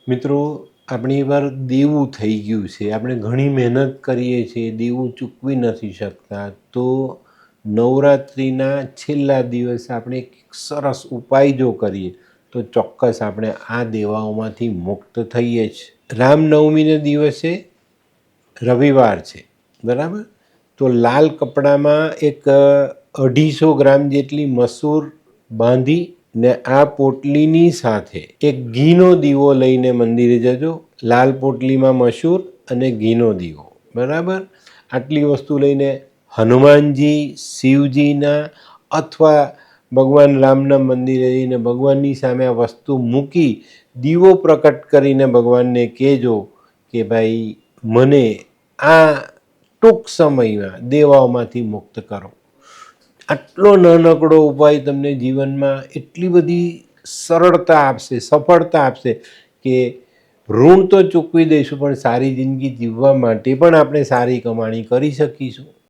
મિત્રો, આપણી પર દેવું થઈ ગયું છે. આપણે ઘણી મહેનત કરીએ છીએ, દેવું ચૂકવી નથી શકતા. તો નવરાત્રિના છેલ્લા દિવસે આપણે એક સરસ ઉપાય જો કરીએ તો ચોક્કસ આપણે આ દેવાઓમાંથી મુક્ત થઈએ જ. રામનવમીના દિવસે રવિવાર છે, બરાબર? તો લાલ કપડામાં એક 250 ગ્રામ જેટલી મસૂર બાંધી ને આ પોટલીની સાથે એક ઘીનો દીવો લઈને મંદિરે જજો. લાલ પોટલીમાં મસૂર અને ઘીનો દીવો, બરાબર? આટલી વસ્તુ લઈને હનુમાનજી, શિવજીના અથવા ભગવાન રામના મંદિરે જઈને ભગવાનની સામે આ વસ્તુ મૂકી દીવો પ્રકટ કરીને ભગવાનને કહેજો કે ભાઈ મને આ ટૂંક સમયમાં દેવાઓમાંથી મુક્ત કરો. આટલો નાનકડો ઉપાય તમને જીવનમાં એટલી બધી સરળતા આપશે, સફળતા આપશે કે ઋણ તો ચૂકવી દઈશું, પણ સારી જિંદગી જીવવા માટે પણ આપણે સારી કમાણી કરી શકીશું.